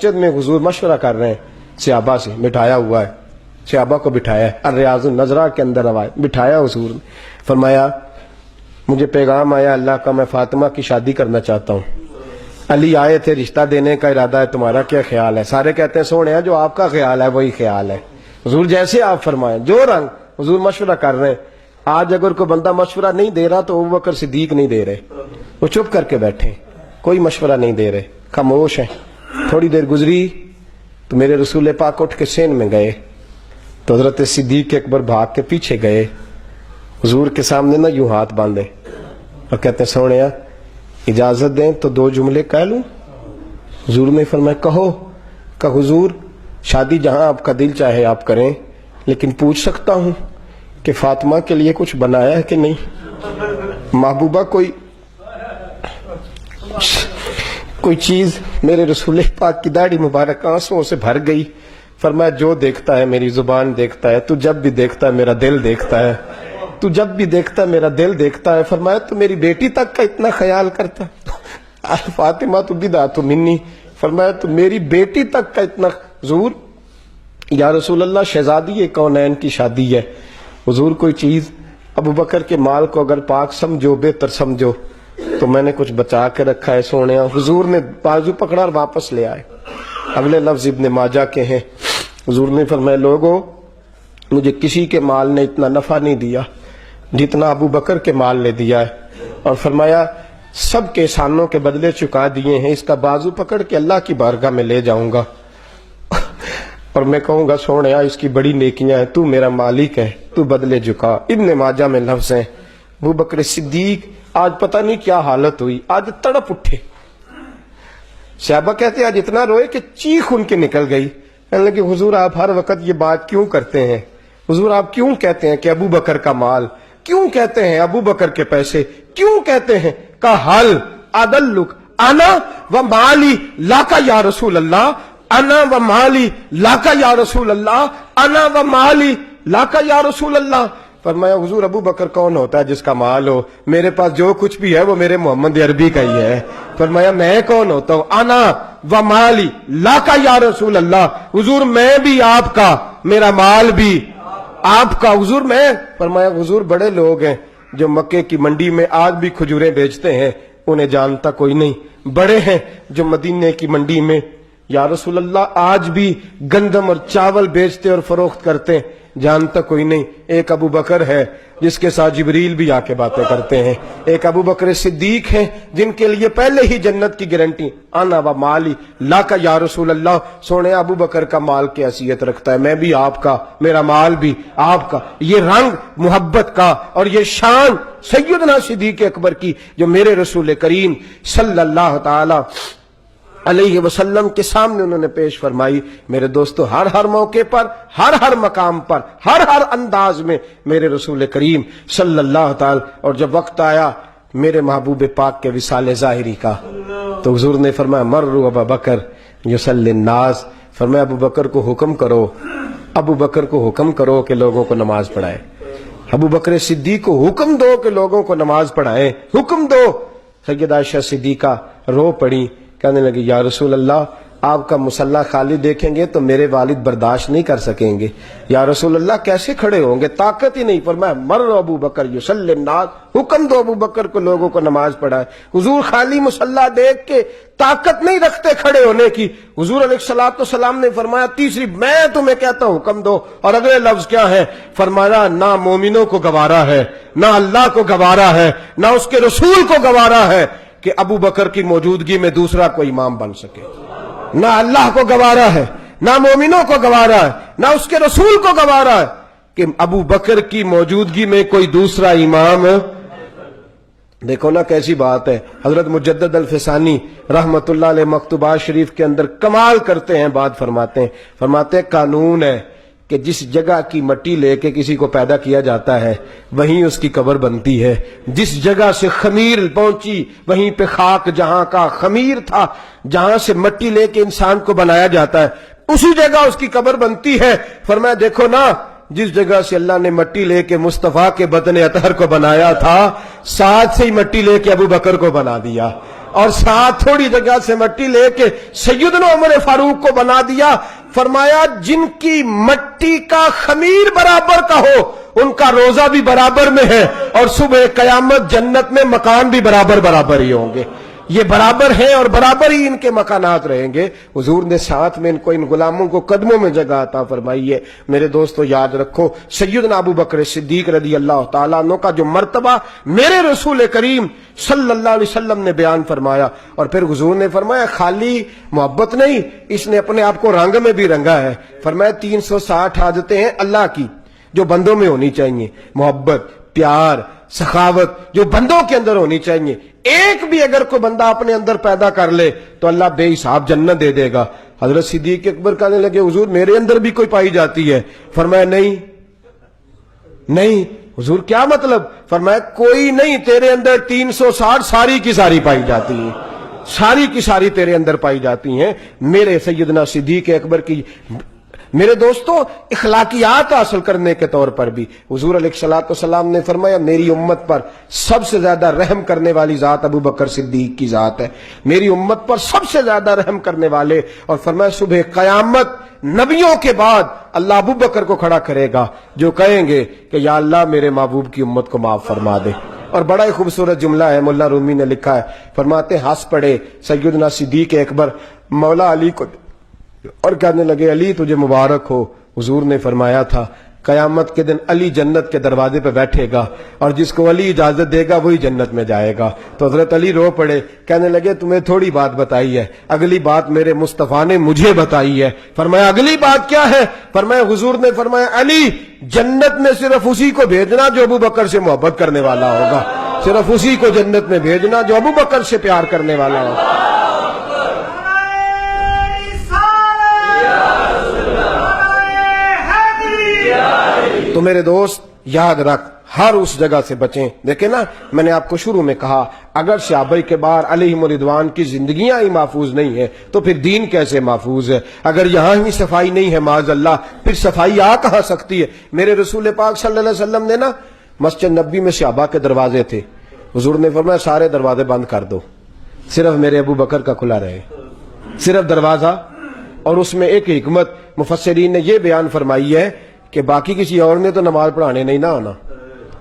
مسجد میں حضور مشورہ کر رہے ہیں صحابہ سے، بٹھایا ہوا ہے، صحابہ کو بٹھایا ہے، الریاض النظرہ کے اندر روایت بٹھایا حضور نے، فرمایا مجھے پیغام آیا اللہ کا، میں فاطمہ کی شادی کرنا چاہتا ہوں، علی آئے تھے رشتہ دینے کا ارادہ ہے، تمہارا کیا خیال ہے؟ سارے کہتے ہیں سونے جو آپ کا خیال ہے وہی خیال ہے، حضور جیسے آپ فرمائیں، جو رنگ حضور مشورہ کر رہے ہیں۔ آج اگر کوئی بندہ مشورہ نہیں دے رہا تو ابوبکر صدیق نہیں دے رہے، وہ چپ کر کے بیٹھے، کوئی مشورہ نہیں دے رہے، خاموش ہیں۔ تھوڑی دیر گزری تو میرے رسول پاک اٹھ کے سین میں گئے تو حضرت صدیق اکبر بھاگ کے پیچھے گئے، حضور کے سامنے نہ یوں ہاتھ باندھے اور کہتے ہیں سونے اجازت دیں تو 2 جملے کہہ لوں؟ حضور نے فرمایا کہو۔ کہ حضور شادی جہاں آپ کا دل چاہے آپ کریں، لیکن پوچھ سکتا ہوں کہ فاطمہ کے لیے کچھ بنایا ہے کہ نہیں؟ محبوبہ کوئی چیز؟ میرے رسول پاک کی داڑھی مبارک آنسوؤں سے بھر گئی، فرمایا جو دیکھتا ہے میری زبان دیکھتا ہے، تو جب بھی دیکھتا ہے میرا دل دیکھتا ہے، تو جب بھی دیکھتا ہے میرا دل دیکھتا ہے۔ فرمایا تو میری بیٹی تک کا اتنا خیال کرتا فاطمہ تو بدعت منی، فرمایا تو میری بیٹی تک کا اتنا۔ حضور یا رسول اللہ شہزادی کونین کی شادی ہے، حضور کوئی چیز؟ ابوبکر کے مال کو اگر پاک سمجھو بہتر سمجھو تو میں نے کچھ بچا کے رکھا ہے سونے۔ حضور نے بازو پکڑا اور واپس لے آئے۔ اگلے لفظ ابن ماجہ کے ہیں، حضور نے فرمایا لوگوں مجھے کسی کے مال نے اتنا نفع نہیں دیا جتنا ابوبکر کے مال نے دیا ہے، اور فرمایا سب کے احسانوں کے بدلے چکا دیے ہیں، اس کا بازو پکڑ کے اللہ کی بارگاہ میں لے جاؤں گا اور میں کہوں گا سونے اس کی بڑی نیکیاں ہیں، تو میرا مالک ہے، تو بدلے جھکا۔ ابن ماجہ میں لفظ ہیں ابوبکر صدیق آج پتہ نہیں کیا حالت ہوئی، آج تڑپ اٹھے۔ صحابہ کہتے ہیں آج اتنا روئے کہ چیخ ان کے نکل گئی، کہنے لگے حضور آپ ہر وقت یہ بات کیوں کرتے ہیں؟ حضور آپ کیوں کہتے ہیں کہ ابوبکر کا مال، کیوں کہتے ہیں ابوبکر کے پیسے، کیوں کہتے ہیں؟ کا حل ادلک انا و مالی لاکا یا رسول اللہ، انا و مالی لاکا یا رسول اللہ، انا و مالی لاکا یا رسول اللہ۔ فرمایا حضور ابوبکر کون ہوتا ہے جس کا مال ہو؟ میرے پاس جو کچھ بھی ہے وہ میرے محمد عربی کا ہی ہے۔ فرمایا میں کون ہوتا ہوں؟ انا و مالی لاکا یا رسول اللہ، حضور میں بھی آپ کا، میرا مال بھی آپ کا۔ حضور میں فرمایا حضور بڑے لوگ ہیں جو مکے کی منڈی میں آج بھی کھجوریں بیچتے ہیں، انہیں جانتا کوئی نہیں، بڑے ہیں جو مدینے کی منڈی میں یا رسول اللہ آج بھی گندم اور چاول بیچتے اور فروخت کرتے ہیں، جانتا کوئی نہیں۔ ایک ابوبکر ہے جس کے ساتھ جبریل بھی آ کے باتیں کرتے ہیں، ایک ابوبکر صدیق ہیں جن کے لیے پہلے ہی جنت کی گارنٹی، انا و مالی لاکا یا رسول اللہ۔ سونے ابوبکر کا مال کی حیثیت رکھتا ہے، میں بھی آپ کا، میرا مال بھی آپ کا۔ یہ رنگ محبت کا اور یہ شان سیدنا صدیق اکبر کی جو میرے رسول کریم صلی اللہ تعالی علیہ وسلم کے سامنے انہوں نے پیش فرمائی۔ میرے دوستو ہر موقع پر، ہر مقام پر، ہر انداز میں میرے رسول کریم صلی اللہ تعالی، اور جب وقت آیا میرے محبوب پاک کے وصال ظاہری کا تو حضور نے فرمایا مروا ابابکر یصلی الناس، فرمایا ابوبکر کو حکم کرو، ابوبکر کو حکم کرو کہ لوگوں کو نماز پڑھائے، ابوبکر صدیق کو حکم دو کہ لوگوں کو نماز پڑھائیں، حکم دو۔ سیدہ عائشہ صدیقہ رو پڑی، کہنے لگی یا رسول اللہ آپ کا مصلی خالی دیکھیں گے تو میرے والد برداشت نہیں کر سکیں گے، یا رسول اللہ کیسے کھڑے ہوں گے، طاقت ہی نہیں۔ فرمایا مر ابوبکر یصلی الناس، حکم دو ابوبکر کو لوگوں کو نماز پڑھائے۔ حضور خالی مصلی دیکھ کے طاقت نہیں رکھتے کھڑے ہونے کی، حضور علیہ الصلوۃ والسلام نے فرمایا تیسری میں تمہیں کہتا ہوں حکم دو، اور اگلے لفظ کیا ہے؟ فرمایا نہ مومنوں کو گوارا ہے، نہ اللہ کو گوارا ہے، نہ اس کے رسول کو گوارا ہے کہ ابو بکر کی موجودگی میں دوسرا کوئی امام بن سکے، نہ اللہ کو گوارا ہے، نہ مومنوں کو گوارا ہے، نہ اس کے رسول کو گوارا ہے کہ ابو بکر کی موجودگی میں کوئی دوسرا امام۔ دیکھو نا کیسی بات ہے، حضرت مجدد الفسانی رحمت اللہ علیہ مکتوبات شریف کے اندر کمال کرتے ہیں، بات فرماتے ہیں قانون ہے کہ جس جگہ کی مٹی لے کے کسی کو پیدا کیا جاتا ہے وہیں اس کی قبر بنتی ہے، جس جگہ سے خمیر پہنچی وہیں پہ خاک جہاں کا خمیر تھا، جہاں سے مٹی لے کے انسان کو بنایا جاتا ہے اسی جگہ اس کی قبر بنتی ہے۔ فرمایا دیکھو نا جس جگہ سے اللہ نے مٹی لے کے مصطفیٰ کے بدن اطہر کو بنایا تھا، ساتھ سے ہی مٹی لے کے ابو بکر کو بنا دیا، اور ساتھ تھوڑی جگہ سے مٹی لے کے سیدنا عمر فاروق کو بنا دیا. فرمایا جن کی مٹی کا خمیر برابر کا ہو ان کا روزہ بھی برابر میں ہے اور صبح قیامت جنت میں مکان بھی برابر ہی ہوں گے. یہ برابر ہیں اور برابر ہی ان کے مکانات رہیں گے. حضور نے ساتھ میں ان غلاموں کو قدموں میں جگہ عطا فرمائی ہے. میرے دوستو یاد رکھو سیدنا ابو بکر صدیق رضی اللہ تعالیٰ عنہ کا جو مرتبہ میرے رسول کریم صلی اللہ علیہ وسلم نے بیان فرمایا. اور پھر حضور نے فرمایا خالی محبت نہیں، اس نے اپنے آپ کو رنگ میں بھی رنگا ہے. فرمایا 360 عادتیں ہیں اللہ کی جو بندوں میں ہونی چاہیے، محبت، پیار، سخاوت جو بندوں کے اندر ہونی چاہیے. ایک بھی اگر کوئی بندہ اپنے اندر پیدا کر لے تو اللہ بے حساب جنت دے دے گا. حضرت صدیق اکبر کہنے لگے حضور میرے اندر بھی کوئی پائی جاتی ہے؟ فرمایا نہیں. حضور کیا مطلب؟ فرمایا کوئی نہیں، تیرے اندر 360 ساری کی ساری پائی جاتی ہیں، ساری کی ساری تیرے اندر پائی جاتی ہیں. میرے سیدنا صدیق اکبر کی میرے دوستو اخلاقیات حاصل کرنے کے طور پر بھی حضور علیہ الصلوۃ والسلام نے فرمایا میری امت پر سب سے زیادہ رحم کرنے والی ذات ابو بکر صدیق کی ذات ہے. میری امت پر سب سے زیادہ رحم کرنے والے. اور فرمایا صبح قیامت نبیوں کے بعد اللہ ابو بکر کو کھڑا کرے گا جو کہیں گے کہ یا اللہ میرے محبوب کی امت کو معاف فرما دے. اور بڑا ہی خوبصورت جملہ ہے، مولا رومی نے لکھا ہے، فرماتے ہنس پڑے سیدنا صدیق اکبر مولا علی کو اور کہنے لگے علی تجھے مبارک ہو. حضور نے فرمایا تھا قیامت کے دن علی جنت کے دروازے پہ بیٹھے گا اور جس کو علی اجازت دے گا وہی جنت میں جائے گا. تو حضرت علی رو پڑے، کہنے لگے تمہیں تھوڑی بات بتائی ہے، اگلی بات میرے مصطفیٰ نے مجھے بتائی ہے. فرمایا اگلی بات کیا ہے؟ فرمایا حضور نے فرمایا علی جنت میں صرف اسی کو بھیجنا جو ابو بکر سے محبت کرنے والا ہوگا، صرف اسی کو جنت میں بھیجنا جو ابو بکر سے پیار کرنے والا ہوگا. تو میرے دوست یاد رکھ ہر اس جگہ سے بچیں. دیکھیں نا میں نے آپ کو شروع میں کہا اگر صحابہ کبار علیہم رضوان کی زندگیاں ہی محفوظ نہیں ہیں تو پھر دین کیسے محفوظ ہے؟ اگر یہاں ہی صفائی نہیں ہے معاذ اللہ پھر صفائی آ کہاں سکتی ہے؟ میرے رسول پاک صلی اللہ علیہ وسلم نے نا مسجد نبی میں صحابہ کے دروازے تھے، حضور نے فرمایا سارے دروازے بند کر دو، صرف میرے ابو بکر کا کھلا رہے، صرف دروازہ. اور اس میں ایک حکمت مفسرین نے یہ بیان فرمائی ہے کہ باقی کسی اور نے تو نماز پڑھانے نہیں نہ آنا،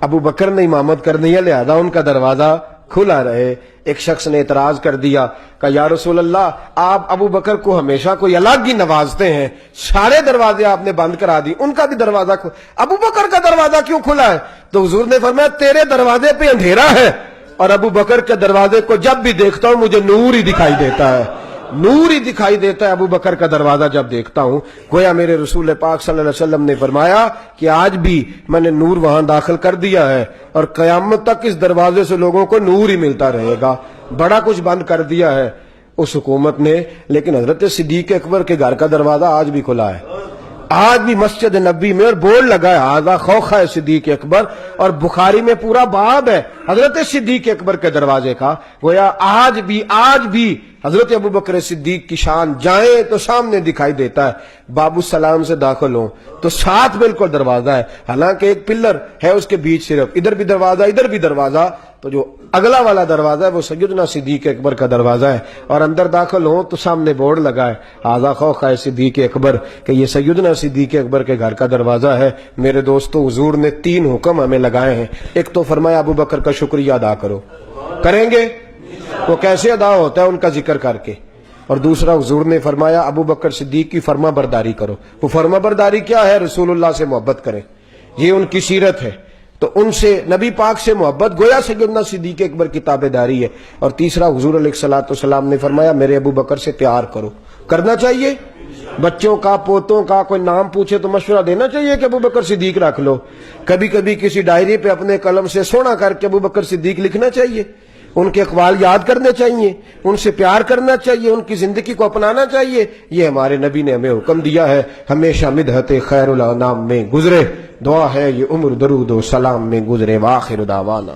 ابو بکر نے امامت کرنی ہے، لہذا ان کا دروازہ کھلا رہے. ایک شخص نے اعتراض کر دیا کہ یا رسول اللہ آپ ابو بکر کو ہمیشہ کوئی الگ ہی نوازتے ہیں، سارے دروازے آپ نے بند کرا دی، ان کا بھی دروازہ ابو بکر کا دروازہ کیوں کھلا ہے؟ تو حضور نے فرمایا تیرے دروازے پہ اندھیرا ہے اور ابو بکر کے دروازے کو جب بھی دیکھتا ہوں مجھے نور ہی دکھائی دیتا ہے، نور ہی دکھائی دیتا ہے ابو بکر کا دروازہ جب دیکھتا ہوں. گویا میرے رسول پاک صلی اللہ علیہ وسلم نے فرمایا کہ آج بھی میں نے نور وہاں داخل کر دیا ہے اور قیامت تک اس دروازے سے لوگوں کو نور ہی ملتا رہے گا. بڑا کچھ بند کر دیا ہے اس حکومت نے، لیکن حضرت صدیق اکبر کے گھر کا دروازہ آج بھی کھلا ہے. آج بھی مسجد نبی میں اور بورڈ لگا ہے آزا خوخ ہے صدیق اکبر، اور بخاری میں پورا باب ہے حضرت صدیق اکبر کے دروازے کا. گویا آج بھی حضرت ابو بکر صدیق کی شان جائیں تو سامنے دکھائی دیتا ہے، باب السلام سے داخل ہوں تو ساتھ بالکل دروازہ ہے، حالانکہ ایک پلر ہے اس کے بیچ، صرف ادھر بھی دروازہ ادھر بھی دروازہ. تو جو اگلا والا دروازہ ہے وہ سیدنا صدیق اکبر کا دروازہ ہے، اور اندر داخل ہوں تو سامنے بورڈ لگا ہے آزا خوخ ہے صدیق اکبر کہ یہ سیدنا صدیق اکبر کے گھر کا دروازہ ہے. میرے دوستو حضور نے 3 حکم ہمیں لگائے ہیں. ایک تو فرمایا ابو بکر کا شکریہ ادا کرو، کریں گے وہ کیسے ادا ہوتا ہے؟ ان کا ذکر کر کے. اور دوسرا حضور نے فرمایا ابو بکر صدیق کی فرما برداری کرو. وہ فرما برداری کیا ہے؟ رسول اللہ سے محبت کریں، یہ ان کی سیرت ہے. تو ان سے نبی پاک سے محبت گویا سیدنا صدیق اکبر کی تابعداری ہے. اور تیسرا حضور علیہ الصلوۃ والسلام نے فرمایا میرے ابو بکر سے پیار کرو. کرنا چاہیے، بچوں کا پوتوں کا کوئی نام پوچھے تو مشورہ دینا چاہیے کہ ابو بکر صدیق رکھ لو. کبھی کبھی کسی ڈائری پہ اپنے قلم سے سونا کر کے ابو بکر صدیق لکھنا چاہیے، ان کے اقوال یاد کرنے چاہیے، ان سے پیار کرنا چاہیے، ان کی زندگی کو اپنانا چاہیے. یہ ہمارے نبی نے ہمیں حکم دیا ہے. ہمیشہ مدحت خیر الانام میں گزرے، دعا ہے یہ عمر درود و سلام میں گزرے. وآخر دعوانا